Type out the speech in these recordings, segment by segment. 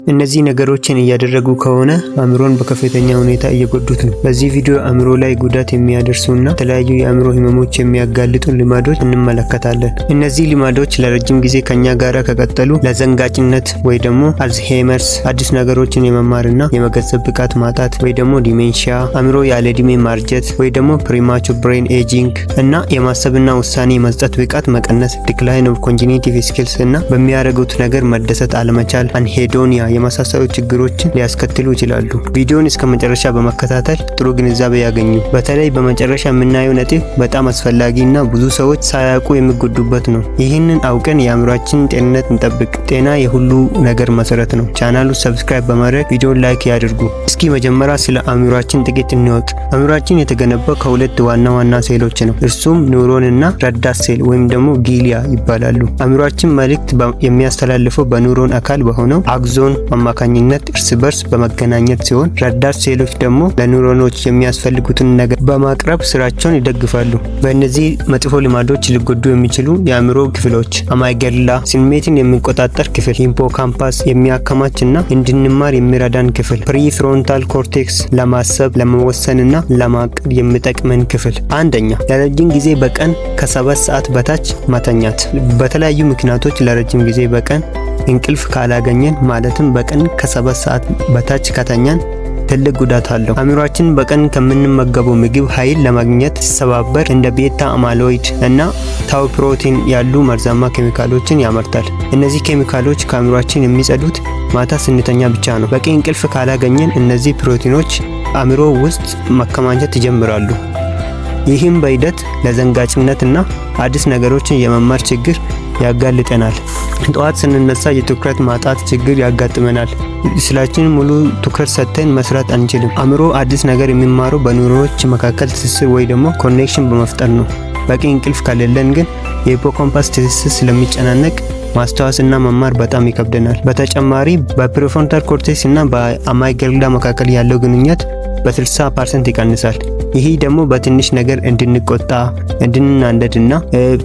እነዚህ ነገሮችን እያደረጉ ከሆነ አእምሮን በከፍተኛ ሁኔታ እየጎዱት ነው። በዚህ ቪዲዮ አእምሮ ላይ ጉዳት የሚያደርሱና የተለያዩ የአእምሮ ህመሞች የሚያጋልጡ ልማዶች እንመለከታለን። እነዚህ ልማዶች ለረጅም ጊዜ ከኛ ጋር ከቀጠሉ ለዘንጋጭነት ወይ ደግሞ አልዝሄመርስ፣ አዲስ ነገሮችን የመማርና የመገንዘብ ብቃት ማጣት ወይ ደግሞ ዲሜንሺያ፣ አእምሮ ያለ እድሜ ማርጀት ወይ ደግሞ ፕሪማቹር ብሬን ኤጂንግ እና የማሰብና ውሳኔ መስጠት ብቃት መቀነስ ዲክላይን ኦፍ ኮግኒቲቭ ስኪልስ እና በሚያደርጉት ነገር መደሰት አለመቻል አንሄዶኒያ የመሳሰሉ ችግሮችን ሊያስከትሉ ይችላሉ። ቪዲዮን እስከ መጨረሻ በመከታተል ጥሩ ግንዛቤ ያገኙ። በተለይ በመጨረሻ የምናየው ነጥብ በጣም አስፈላጊና ብዙ ሰዎች ሳያውቁ የሚጎዱበት ነው። ይህንን አውቀን የአእምሯችንን ጤንነት እንጠብቅ። ጤና የሁሉ ነገር መሰረት ነው። ቻናሉ ሰብስክራይብ በማድረግ ቪዲዮን ላይክ ያድርጉ። እስኪ መጀመሪያ ስለ አእምሯችን ጥቂት እንወቅ። አእምሯችን የተገነባው ከሁለት ዋና ሴሎች ነው። እርሱም ኒውሮን እና ረዳት ሴል ወይም ደግሞ ጊሊያ ይባላሉ። አእምሯችን መልእክት የሚያስተላልፈው በኒውሮን አካል በሆነው አክሶን አማካኝነት እርስ በርስ በመገናኘት ሲሆን ረዳት ሴሎች ደግሞ ለኒውሮኖች የሚያስፈልጉትን ነገር በማቅረብ ስራቸውን ይደግፋሉ። በእነዚህ መጥፎ ልማዶች ሊጎዱ የሚችሉ የአእምሮ ክፍሎች አማይገላ ስሜትን የሚቆጣጠር ክፍል፣ ሂፖካምፓስ የሚያከማችና እንድንማር የሚረዳን ክፍል፣ ፕሪፍሮንታል ኮርቴክስ ለማሰብ ለመወሰንና ለማቀድ የሚጠቅመን ክፍል። አንደኛ ለረጅም ጊዜ በቀን ከ7 ሰዓት በታች መተኛት። በተለያዩ ምክንያቶች ለረጅም ጊዜ በቀን እንቅልፍ ካላገኘን ማለትም በቀን ከ7 ሰዓት በታች ከተኛን ትልቅ ጉዳት አለው። አእምሯችን በቀን ከምንመገበው ምግብ ኃይል ለማግኘት ሲሰባበር እንደ ቤታ አማሎይድ እና ታው ፕሮቲን ያሉ መርዛማ ኬሚካሎችን ያመርታል። እነዚህ ኬሚካሎች ከአእምሯችን የሚጸዱት ማታ ስንተኛ ብቻ ነው። በቂ እንቅልፍ ካላገኘን እነዚህ ፕሮቲኖች አእምሮ ውስጥ መከማቸት ይጀምራሉ። ይህም በሂደት ለዘንጋጭነትና አዲስ ነገሮችን የመማር ችግር ያጋልጠናል። ጠዋት ስንነሳ የትኩረት ማጣት ችግር ያጋጥመናል። ስራችንን ሙሉ ትኩረት ሰጥተን መስራት አንችልም። አእምሮ አዲስ ነገር የሚማረው በኒውሮኖች መካከል ትስስር ወይ ደግሞ ኮኔክሽን በመፍጠር ነው። በቂ እንቅልፍ ከሌለን ግን የሂፖካምፓስ ትስስር ስለሚጨናነቅ ማስተዋስና መማር በጣም ይከብደናል። በተጨማሪ በፕሪፍሮንታል ኮርቴክስ እና በአማይገላ መካከል ያለው ግንኙነት በ60% ይቀንሳል። ይህ ደግሞ በትንሽ ነገር እንድንቆጣ፣ እንድንናደድና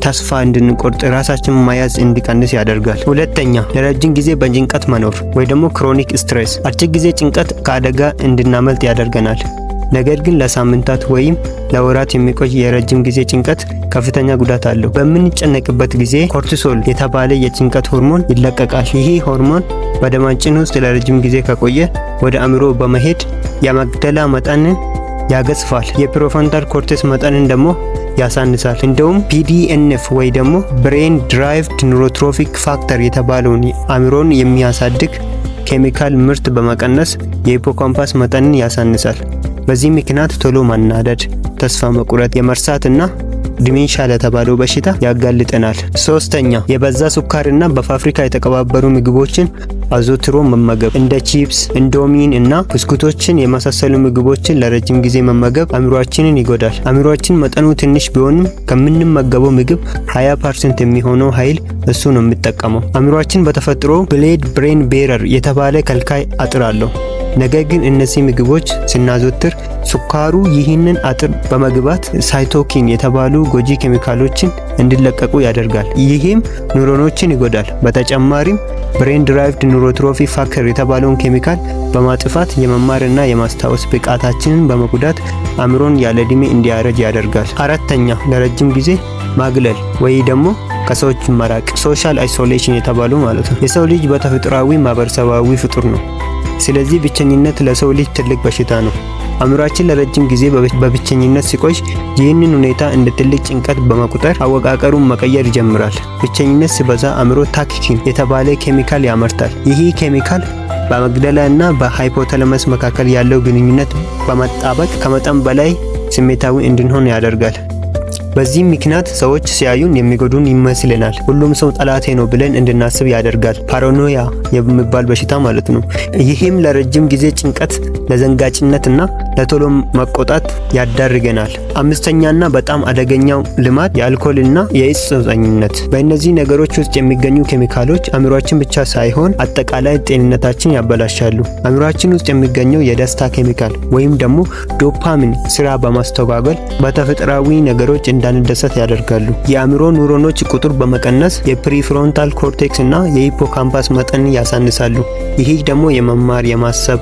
ተስፋ እንድንቆርጥ ራሳችንን መያዝ እንዲቀንስ ያደርጋል። ሁለተኛ ለረጅም ጊዜ በጭንቀት መኖር ወይ ደግሞ ክሮኒክ ስትሬስ። አጭር ጊዜ ጭንቀት ከአደጋ እንድናመልጥ ያደርገናል። ነገር ግን ለሳምንታት ወይም ለወራት የሚቆይ የረጅም ጊዜ ጭንቀት ከፍተኛ ጉዳት አለው። በምንጨነቅበት ጊዜ ኮርቲሶል የተባለ የጭንቀት ሆርሞን ይለቀቃል። ይህ ሆርሞን በደማችን ውስጥ ለረጅም ጊዜ ከቆየ ወደ አእምሮ በመሄድ የአማግዳላ መጠንን ያገዝፋል። የፕሪፍሮንታል ኮርቴክስ መጠንን ደግሞ ያሳንሳል። እንደውም ፒዲኤንኤፍ ወይ ደግሞ ብሬን ድራይቭድ ኒውሮትሮፊክ ፋክተር የተባለውን አእምሮን የሚያሳድግ ኬሚካል ምርት በመቀነስ የሂፖካምፓስ መጠንን ያሳንሳል። በዚህ ምክንያት ቶሎ ማናደድ፣ ተስፋ መቁረጥ፣ የመርሳትና ዲሜንሺያ ለተባለው በሽታ ያጋልጠናል። ሶስተኛ የበዛ ሱካርና በፋብሪካ የተቀባበሩ ምግቦችን አዘውትሮ መመገብ። እንደ ቺፕስ፣ ኢንዶሚን እና ብስኩቶችን የመሳሰሉ ምግቦችን ለረጅም ጊዜ መመገብ አእምሯችንን ይጎዳል። አእምሯችን መጠኑ ትንሽ ቢሆንም ከምንመገበው ምግብ 20% የሚሆነው ኃይል እሱ ነው የሚጠቀመው። አእምሯችን በተፈጥሮ ብሌድ ብሬን ቤረር የተባለ ከልካይ አጥር አለው። ነገር ግን እነዚህ ምግቦች ስናዘወትር ሱካሩ ይህንን አጥር በመግባት ሳይቶኪን የተባሉ ጎጂ ኬሚካሎችን እንዲለቀቁ ያደርጋል። ይህም ኒውሮኖችን ይጎዳል። በተጨማሪም ብሬን ድራይቭድ ኒውሮትሮፊክ ፋክተር የተባለውን ኬሚካል በማጥፋት የመማርና የማስታወስ ብቃታችንን በመጉዳት አእምሮን ያለ ዕድሜ እንዲያረጅ ያደርጋል። አራተኛ ለረጅም ጊዜ ማግለል ወይ ደግሞ ከሰዎች መራቅ፣ ሶሻል አይሶሌሽን የተባሉ ማለት ነው። የሰው ልጅ በተፈጥሯዊ ማህበረሰባዊ ፍጡር ነው። ስለዚህ ብቸኝነት ለሰው ልጅ ትልቅ በሽታ ነው። አእምሯችን ለረጅም ጊዜ በብቸኝነት ሲቆይ ይህንን ሁኔታ እንደ ትልቅ ጭንቀት በመቁጠር አወቃቀሩን መቀየር ይጀምራል። ብቸኝነት ሲበዛ አእምሮ ታኪኪን የተባለ ኬሚካል ያመርታል። ይህ ኬሚካል በአማግዳላ እና በሃይፖታለመስ መካከል ያለው ግንኙነት በመጣበቅ ከመጠን በላይ ስሜታዊ እንድንሆን ያደርጋል። በዚህ ምክንያት ሰዎች ሲያዩን የሚጎዱን ይመስልናል። ሁሉም ሰው ጠላቴ ነው ብለን እንድናስብ ያደርጋል። ፓራኖያ የሚባል በሽታ ማለት ነው። ይህም ለረጅም ጊዜ ጭንቀት፣ ለዘንጋጭነትና ለቶሎ መቆጣት ያዳርገናል። አምስተኛና በጣም አደገኛው ልማድ የአልኮልና የእጽ ሱሰኝነት። በእነዚህ ነገሮች ውስጥ የሚገኙ ኬሚካሎች አእምሮአችን ብቻ ሳይሆን አጠቃላይ ጤንነታችን ያበላሻሉ። አእምሮአችን ውስጥ የሚገኘው የደስታ ኬሚካል ወይም ደግሞ ዶፓሚን ስራ በማስተጓጎል በተፈጥሯዊ ነገሮች እንዳንደሰት ያደርጋሉ። የአእምሮ ኒውሮኖች ቁጥር በመቀነስ የፕሪፍሮንታል ኮርቴክስ እና የሂፖካምፓስ መጠን ያሳንሳሉ። ይህ ደግሞ የመማር፣ የማሰብ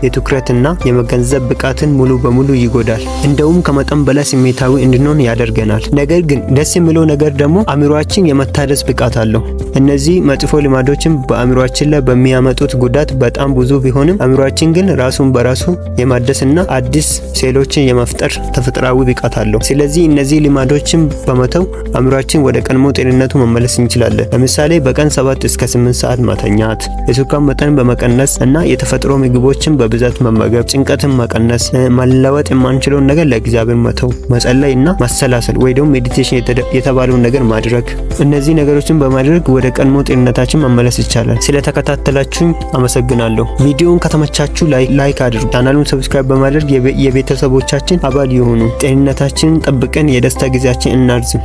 የትኩረትና የመገንዘብ ብቃትን ሙሉ በሙሉ ይጎዳል። እንደውም ከመጠን በላይ ስሜታዊ እንድንሆን ያደርገናል። ነገር ግን ደስ የሚለው ነገር ደግሞ አእምሮአችን የመታደስ ብቃት አለው። እነዚህ መጥፎ ልማዶችን በአእምሮአችን ላይ በሚያመጡት ጉዳት በጣም ብዙ ቢሆንም አእምሮአችን ግን ራሱን በራሱ የማደስና አዲስ ሴሎችን የመፍጠር ተፈጥሯዊ ብቃት አለው። ስለዚህ እነዚህ ልማዶችን በመተው አእምሮአችን ወደ ቀድሞ ጤንነቱ መመለስ እንችላለን። ለምሳሌ በቀን 7 እስከ 8 ሰዓት ማተኛት፣ የስኳር መጠን በመቀነስ እና የተፈጥሮ ምግቦችን በብዛት መመገብ፣ ጭንቀትን መቀነስ፣ መለወጥ የማንችለውን ነገር ለእግዚአብሔር መተው፣ መጸለይ እና ማሰላሰል ወይ ደግሞ ሜዲቴሽን የተባለውን ነገር ማድረግ። እነዚህ ነገሮችን በማድረግ ወደ ቀድሞ ጤንነታችን መመለስ ይቻላል። ስለተከታተላችሁኝ አመሰግናለሁ። ቪዲዮውን ከተመቻችሁ ላይክ አድርጉ። ቻናሉን ሰብስክራይብ በማድረግ የቤተሰቦቻችን አባል ይሁኑ። ጤንነታችንን ጠብቀን የደስታ ጊዜያችን እናርዝም።